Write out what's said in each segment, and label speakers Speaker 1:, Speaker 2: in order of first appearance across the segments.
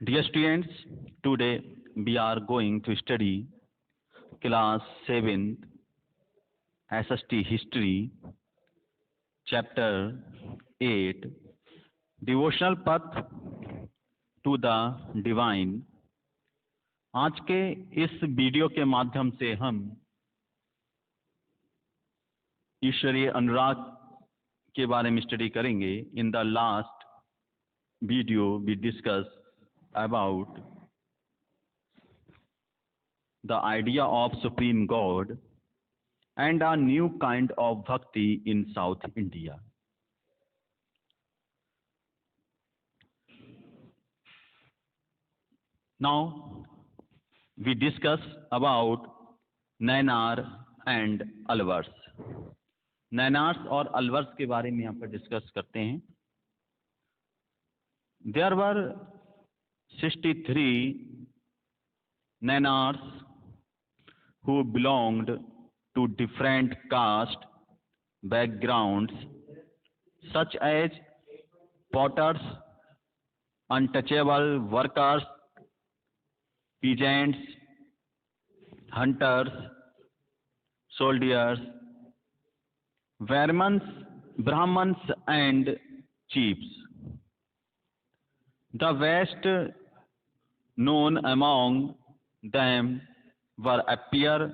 Speaker 1: Dear students, today we are going to study class 7th SST History, chapter 8, Devotional Path to the Divine। आज के इस video के माध्यम से हम ईश्वरीय अनुराग के बारे में स्टडी करेंगे। In the last video we discuss about the idea of Supreme God and a new kind of bhakti in South India. Now we discuss about Nayanar and Alvars. Nayanars और अलवर्स के बारे में यहाँ पर डिस्कस करते हैं। There were 63 Nainars who belonged to different caste backgrounds such as potters, untouchable workers, peasants, hunters, soldiers, Brahmans and chiefs. The best known among them were Appiyar,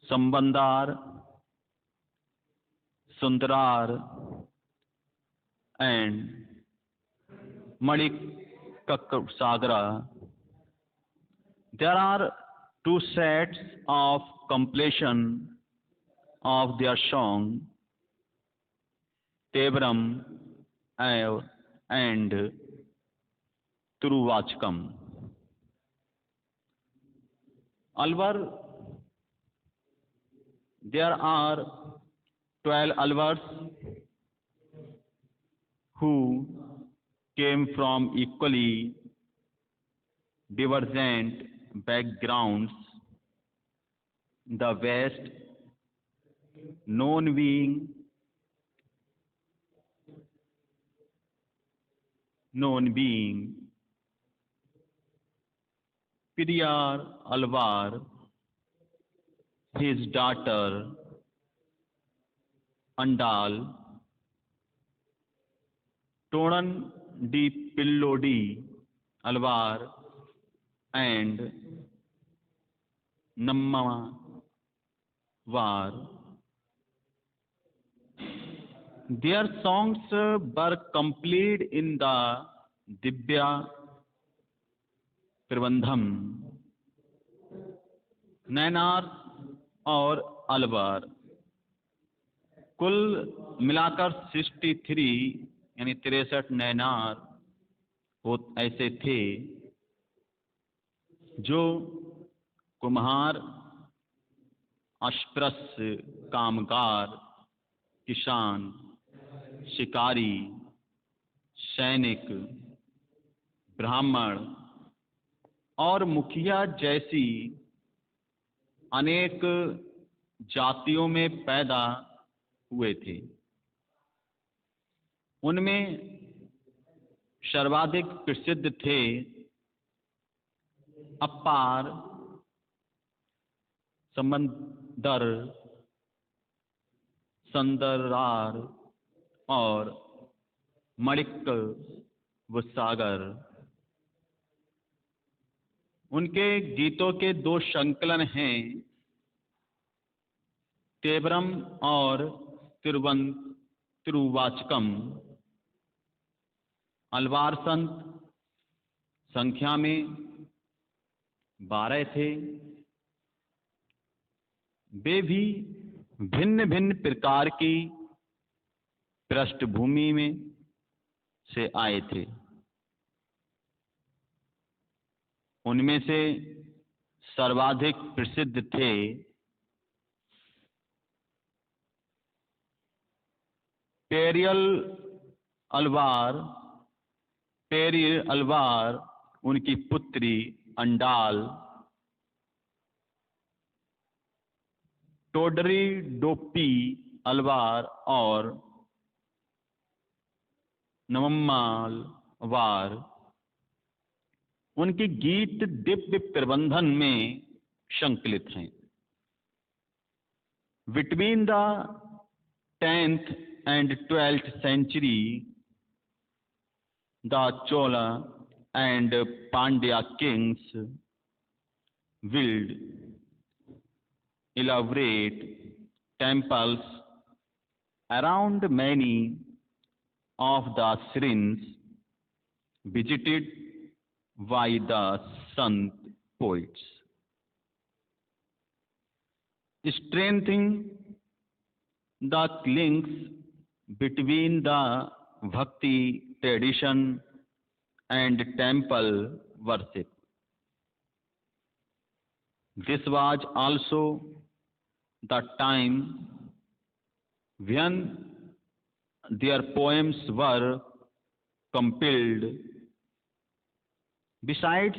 Speaker 1: Sambandar, Sundarar, and Manikakasagara. There are two sets of completion of their song, Tebram and Turuvachkam. Alvar, there are 12 Alvars who came from equally divergent backgrounds. The best known being Periyar Alvar, his daughter Andal, Tonan di Pillodi Alvar, and Nammavar. Their songs were complete in the Divya Prabandham. Nainar और अलवर कुल मिलाकर 63 यानी 63 नैनार ऐसे थे जो कुम्हार, अस्पृश्य, कामगार, किसान, शिकारी, सैनिक, ब्राह्मण और मुखिया जैसी अनेक जातियों में पैदा हुए थे। उनमें सर्वाधिक प्रसिद्ध थे अप्पार, समंदर, संदरार और मणिकसागर। उनके गीतों के दो संकलन हैं, तेबरम और तिरुवाचकम। अलवार संत संख्या में 12 थे। वे भी भिन्न भिन्न प्रकार की पृष्ठभूमि में से आए थे। उनमें से सर्वाधिक प्रसिद्ध थे पेरियर अलवार, उनकी पुत्री अंडाल, टोडरी डोपी अलवार और नवम्माल वार उनके गीत दिव्य प्रबंधन में संकलित हैं। Between the 10th and 12th century, the Chola and Pandya kings built elaborate temples around many of the shrines visited by the Sant poets, strengthening the links between the Bhakti tradition and temple worship. This was also the time when their poems were compiled. Besides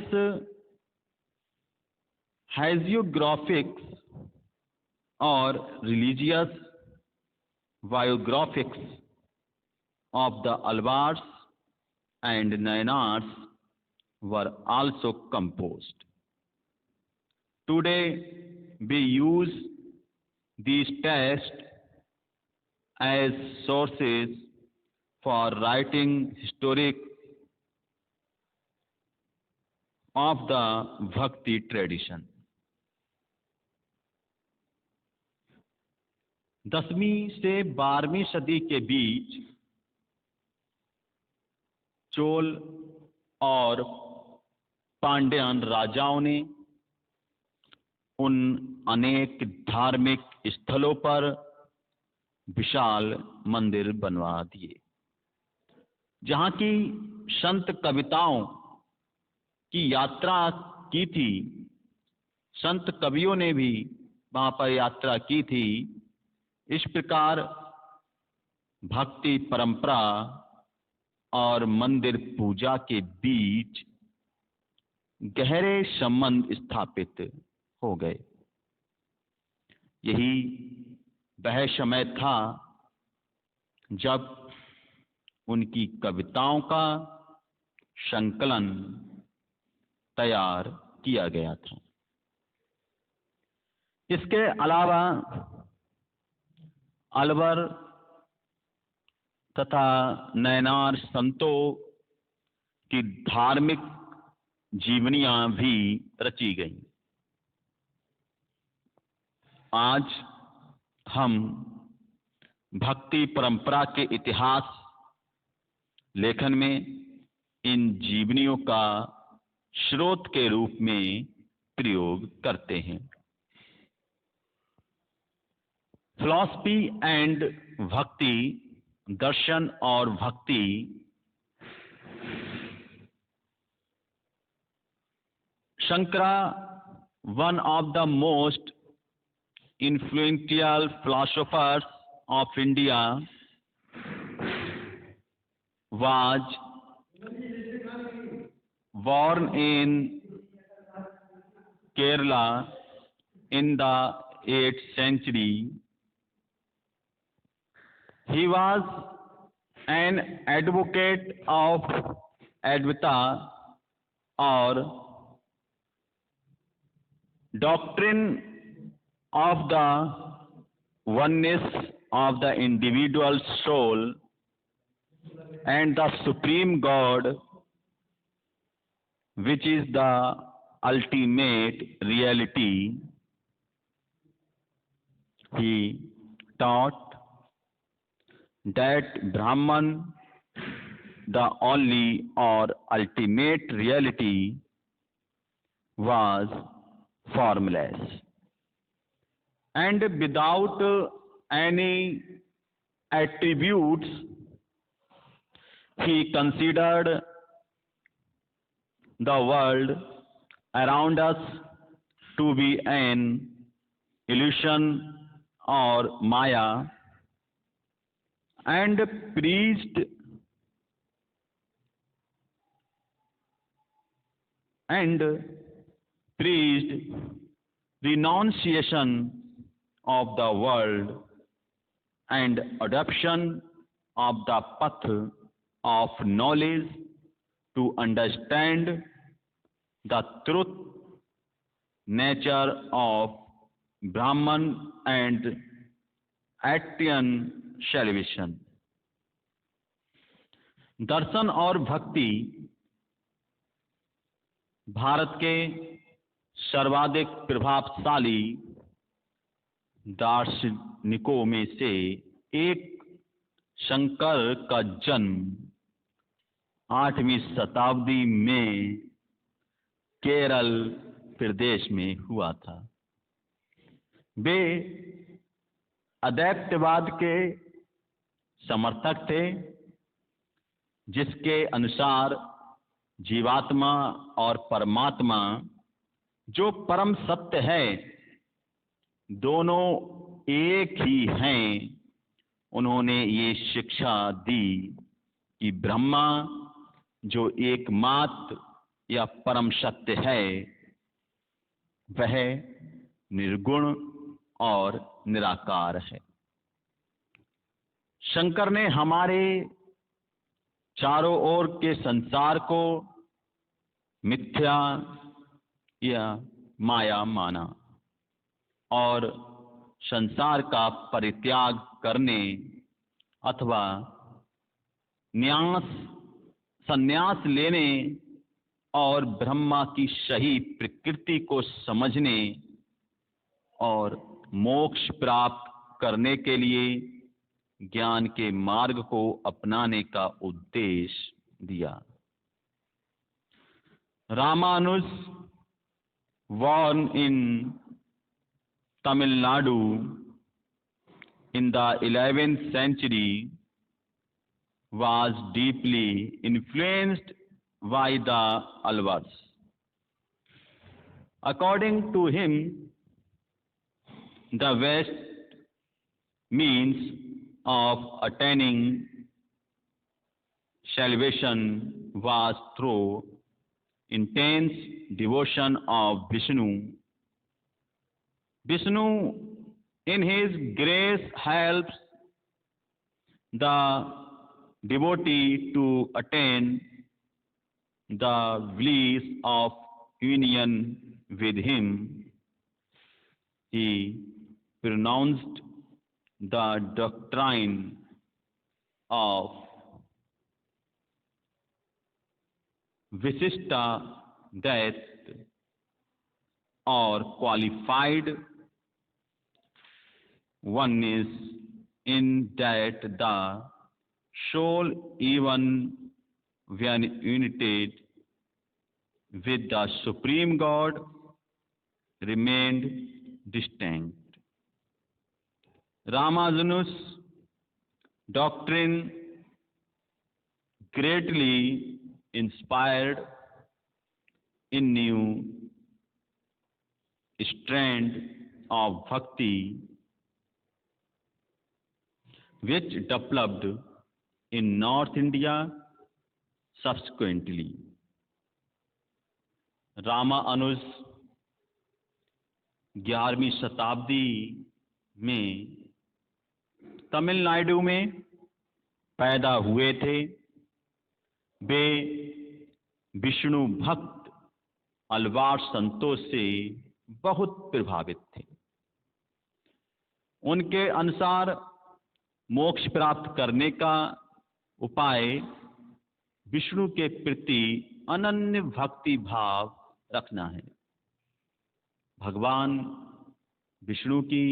Speaker 1: hagiographics or religious biographics of the Alvars and Nayanars were also composed. Today we use these texts as sources for writing historic of the Bhakti tradition. 10वीं से 12वीं सदी के बीच चोल और पांड्यन राजाओं ने उन अनेक धार्मिक स्थलों पर विशाल मंदिर बनवा दिए जहाँ की संत कविताओं की यात्रा की थी। संत कवियों ने भी वहाँ पर यात्रा की थी। इस प्रकार भक्ति परंपरा और मंदिर पूजा के बीच गहरे संबंध स्थापित हो गए। यही वह समय था जब उनकी कविताओं का संकलन तैयार किया गया था। इसके अलावा अलवर तथा नयनार संतों की धार्मिक जीवनियां भी रची गईं। आज हम भक्ति परंपरा के इतिहास लेखन में इन जीवनियों का स्रोत के रूप में प्रयोग करते हैं। फिलॉसफी एंड भक्ति, दर्शन और भक्ति Shankara, one of the most influential philosophers of India, was born in Kerala in the 8th century. He was an advocate of Advaita or doctrine of the oneness of the individual soul and the supreme God, which is the ultimate reality. He taught that Brahman, the only or ultimate reality, was formless and without any attributes. He considered the world around us to be an illusion or Maya, and preached renunciation of the world and adoption of the path of knowledge to understand the truth nature of Brahman and Atyan salvation. दर्शन और भक्ति भारत के सर्वाधिक प्रभावशाली दार्शनिकों में से एक शंकर का जन्म 8वीं शताब्दी में केरल प्रदेश में हुआ था। वे अद्वैतवाद के समर्थक थे, जिसके अनुसार जीवात्मा और परमात्मा जो परम सत्य है दोनों एक ही हैं। उन्होंने ये शिक्षा दी कि ब्रह्मा जो एकमात्र या परम सत्य है वह निर्गुण और निराकार है। शंकर ने हमारे चारों ओर के संसार को मिथ्या या माया माना और संसार का परित्याग करने अथवा संन्यास लेने और ब्रह्मा की सही प्रकृति को समझने और मोक्ष प्राप्त करने के लिए ज्ञान के मार्ग को अपनाने का उद्देश्य दिया। Ramanuj born in Tamil Nadu in the 11th century was deeply influenced by the Alvars. According to him, the best means of attaining salvation was through intense devotion of Vishnu. Vishnu, in his grace, helps the devotee to attain the bliss of union with him. He pronounced the doctrine of Visishta that or qualified oneness in that the soul, even when united with the Supreme God, remained distinct. Ramanuja's doctrine greatly inspired a new strand of bhakti which developed in North India subsequently. Ramanuj 11वीं शताब्दी में तमिलनाडु में पैदा हुए थे। वे विष्णु भक्त अल्वार संतों से बहुत प्रभावित थे। उनके अनुसार मोक्ष प्राप्त करने का उपाय विष्णु के प्रति अनन्य भक्ति भाव रखना है। भगवान विष्णु की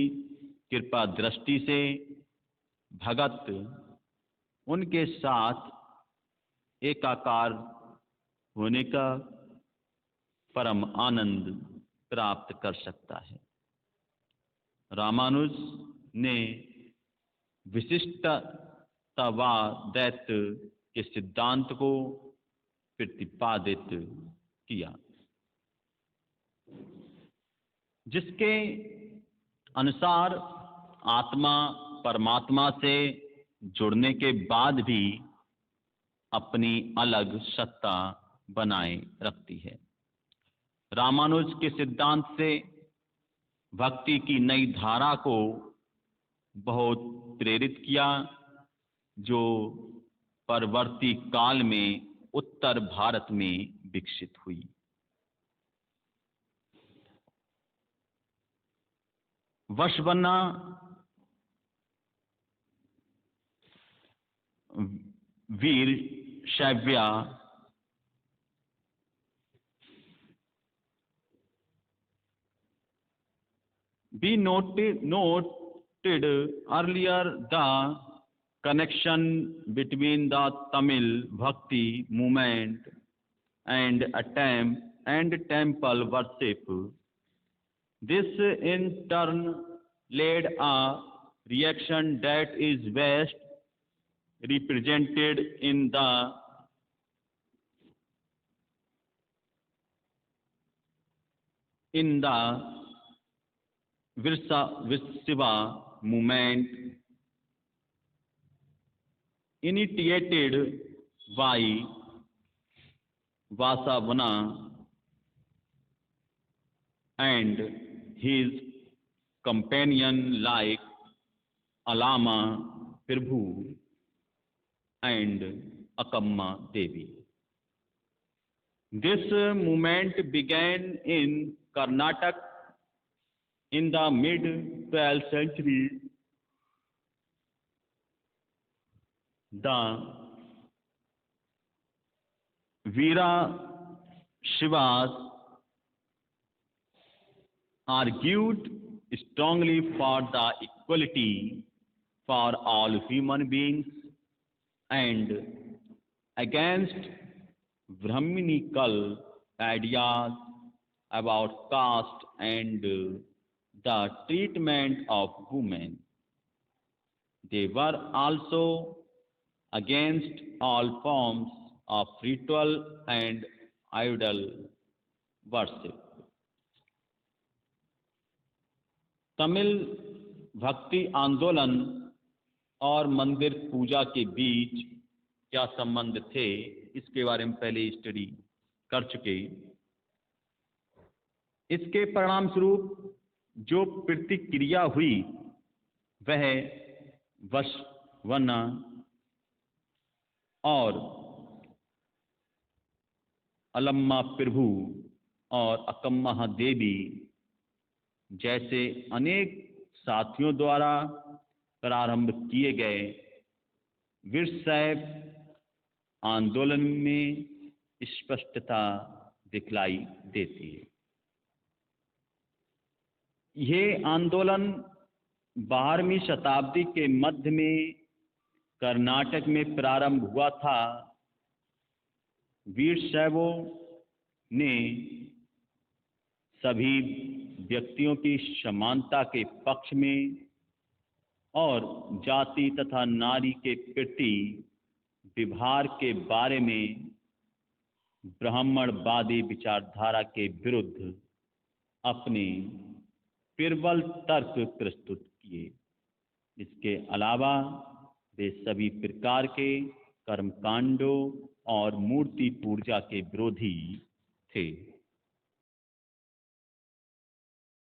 Speaker 1: कृपा दृष्टि से भगत उनके साथ एकाकार होने का परम आनंद प्राप्त कर सकता है। रामानुज ने विशिष्टतावाद के सिद्धांत को प्रतिपादित किया, जिसके अनुसार आत्मा परमात्मा से जुड़ने के बाद भी अपनी अलग सत्ता बनाए रखती है। रामानुज के सिद्धांत से भक्ति की नई धारा को बहुत प्रेरित किया, जो परवर्ती काल में उत्तर भारत में विकसित हुई। वशवन्ना वीरशैव्य we noted earlier the connection between the Tamil Bhakti movement and temple worship. This in turn led a reaction that is best represented in the Virshaiva movement initiated by Vasavana and his companion like Alama Prabhu and Akamma Devi. This movement began in Karnataka in the mid-12th century. The Virashivas argued strongly for the equality for all human beings and against Brahminical ideas about caste and the treatment of women. They were also against all forms of ritual and idol worship. Tamil भक्ति आंदोलन और मंदिर पूजा के बीच क्या संबंध थे, इसके बारे में पहले स्टडी कर चुके। इसके परिणाम स्वरूप जो प्रतिक्रिया हुई वह वशवन्ना और अलम्मा प्रभु और अकम्मा देवी जैसे अनेक साथियों द्वारा प्रारंभ किए गए वीरशैव आंदोलन में स्पष्टता दिखलाई देती है। यह आंदोलन 12वीं शताब्दी के मध्य में कर्नाटक में प्रारंभ हुआ था। वीरशैवों ने सभी व्यक्तियों की समानता के पक्ष में और जाति तथा नारी के प्रति व्यवहार के बारे में ब्राह्मणवादी विचारधारा के विरुद्ध अपने प्रबल तर्क प्रस्तुत किए। इसके अलावा वे सभी प्रकार के कर्मकांडों और मूर्ति पूजा के विरोधी थे।